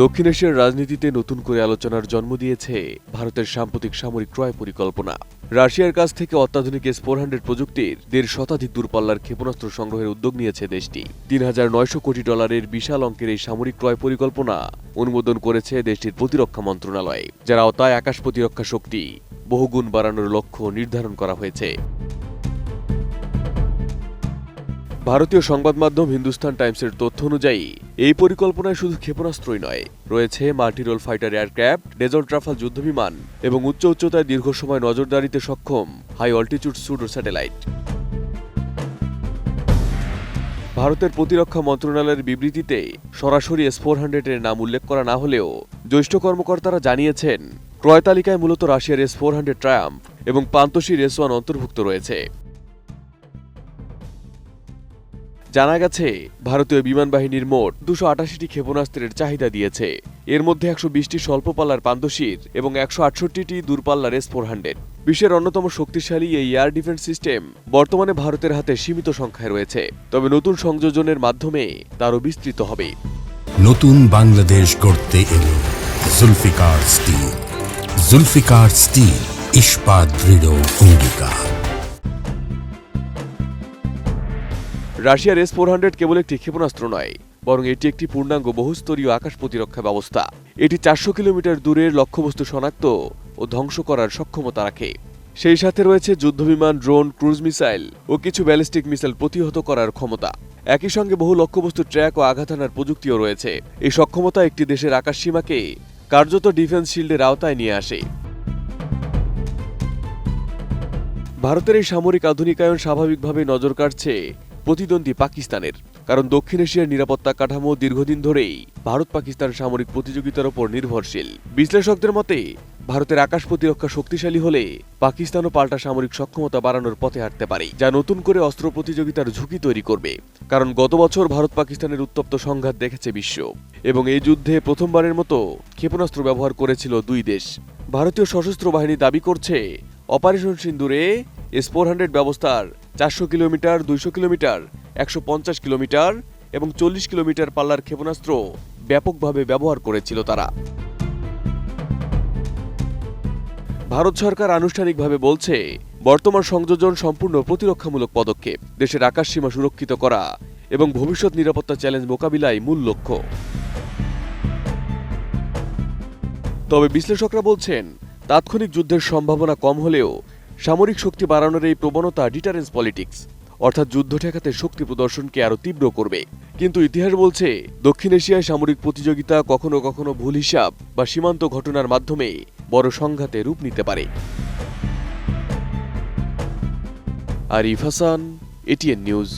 দক্ষিণ এশিয়ার রাজনীতিতে নতুন করে আলোচনার জন্ম দিয়েছে ভারতের সাম্প্রতিক সামরিক ক্রয় পরিকল্পনা। রাশিয়ার কাছ থেকে অত্যাধুনিক S-400 প্রযুক্তির 1.5 শতাধিক দূরপাল্লার ক্ষেপণাস্ত্র সংগ্রহের উদ্যোগ নিয়েছে দেশটি। $3,900 কোটি বিশাল অঙ্কের এই সামরিক ক্রয় পরিকল্পনা অনুমোদন করেছে দেশটির প্রতিরক্ষা মন্ত্রণালয়, যার আওতায় আকাশ প্রতিরক্ষা শক্তি বহুগুণ বাড়ানোর লক্ষ্য নির্ধারণ করা হয়েছে। ভারতীয় সংবাদ মাধ্যম হিন্দুস্তান টাইমসের তথ্য অনুযায়ী এই পরিকল্পনায় শুধু ক্ষেপণাস্ত্রই নয়, রয়েছে মাল্টিরোল ফাইটার এয়ারক্রাফট, ডেজর্ট রাফাল যুদ্ধবিমান এবং উচ্চতায় দীর্ঘ সময় নজরদারিতে সক্ষম হাই অল্টিটিউড সুডো স্যাটেলাইট। ভারতের প্রতিরক্ষা মন্ত্রণালয়ের বিবৃতিতে সরাসরি S-400 এর নাম উল্লেখ করা না হলেও জ্যেষ্ঠ কর্মকর্তারা জানিয়েছেন, ক্রয় তালিকায় মূলত রাশিয়ার S-400 ট্রায়াম্ফ এবং পান্তোশির S-1 অন্তর্ভুক্ত রয়েছে। জানা গেছে, ভারতীয় বিমান বাহিনীর মোট 288টি ক্ষেপণাস্ত্রের চাহিদা দিয়েছে। এর মধ্যে 120টি স্বল্প পাল্লার পান্তোশির এবং 168টি দূরপাল্লার S-400। বিশ্বের অন্যতম শক্তিশালী এই এয়ার ডিফেন্স সিস্টেম বর্তমানে ভারতের হাতে সীমিত সংখ্যায় রয়েছে, তবে নতুন সংযোজনের মাধ্যমে তারও বিস্তৃত হবে। নতুন বাংলাদেশ গড়তে এলো জুলফিকার স্টিল। জুলফিকার স্টিল, ইস্পাত দৃঢ় অঙ্গীকার। রাশিয়ার S-400 কেবল একটি ক্ষেপণাস্ত্র নয়, বরং এটি একটি পূর্ণাঙ্গ বহুস্তরীয় আকাশ প্রতিরক্ষা ব্যবস্থা। এটি 400 কিলোমিটার দূরের লক্ষ্যবস্তু শনাক্ত ও ধ্বংস করার সক্ষমতা রাখে। সেই সাথে রয়েছে যুদ্ধবিমান, ড্রোন, ক্রুজ মিসাইল ও কিছু ব্যালিস্টিক মিসাইল প্রতিহত করার ক্ষমতা। একই সঙ্গে বহু লক্ষ্যবস্তু ট্র্যাক ও আঘাত হানার প্রযুক্তিও রয়েছে। এই সক্ষমতা একটি দেশের আকাশ সীমাকে কার্যত ডিফেন্স শিল্ডের আওতায় নিয়ে আসে। ভারতের এই সামরিক আধুনিকায়ন স্বাভাবিকভাবে নজর কাটছে প্রতিদ্বন্দ্বী পাকিস্তানের, কারণ দক্ষিণ এশিয়ার নিরাপত্তা কাঠামো দীর্ঘদিন ধরেই ভারত পাকিস্তান সামরিক প্রতিযোগিতার ওপর নির্ভরশীল। বিশ্লেষকদের মতে, ভারতের আকাশ প্রতিরক্ষা শক্তিশালী হলে পাকিস্তানও পাল্টা সামরিক সক্ষমতা বাড়ানোর পথে হাঁটতে পারে, যা নতুন করে অস্ত্র প্রতিযোগিতার ঝুঁকি তৈরি করবে। কারণ গত বছর ভারত পাকিস্তানের উত্তপ্ত সংঘাত দেখেছে বিশ্ব, এবং এই যুদ্ধে প্রথমবারের মতো ক্ষেপণাস্ত্র ব্যবহার করেছিল দুই দেশ। ভারতীয় সশস্ত্র বাহিনী দাবি করছে, অপারেশন সিন্দুরে S-400 ব্যবস্থার 400 কিলোমিটার, 200 কিলোমিটার, 150 কিলোমিটার এবং 40 কিলোমিটার পাল্লার ক্ষেপণাস্ত্র ব্যাপকভাবে ব্যবহার করেছিল তারা। ভারত সরকার আনুষ্ঠানিকভাবে বলছে, বর্তমান সংযোজন সম্পূর্ণ প্রতিরক্ষামূলক পদক্ষেপ, দেশের আকাশ সীমা সুরক্ষিত করা এবং ভবিষ্যৎ নিরাপত্তা চ্যালেঞ্জ মোকাবিলায় মূল লক্ষ্য। তবে বিশ্লেষকরা বলছেন, তাৎক্ষণিক যুদ্ধের সম্ভাবনা কম হলেও সামরিক শক্তি বাড়ানোর এই প্রবণতা ডিটারেন্স পলিটিক্স, অর্থাৎ যুদ্ধ ঠেকাতে শক্তি প্রদর্শনকে আরও তীব্র করবে। কিন্তু ইতিহাস বলছে, দক্ষিণ এশিয়ায় সামরিক প্রতিযোগিতা কখনো কখনো ভুল হিসাব বা সীমান্ত ঘটনার মাধ্যমে বড় সংঘাতে রূপ নিতে পারে। Arif Hasan, ATN news.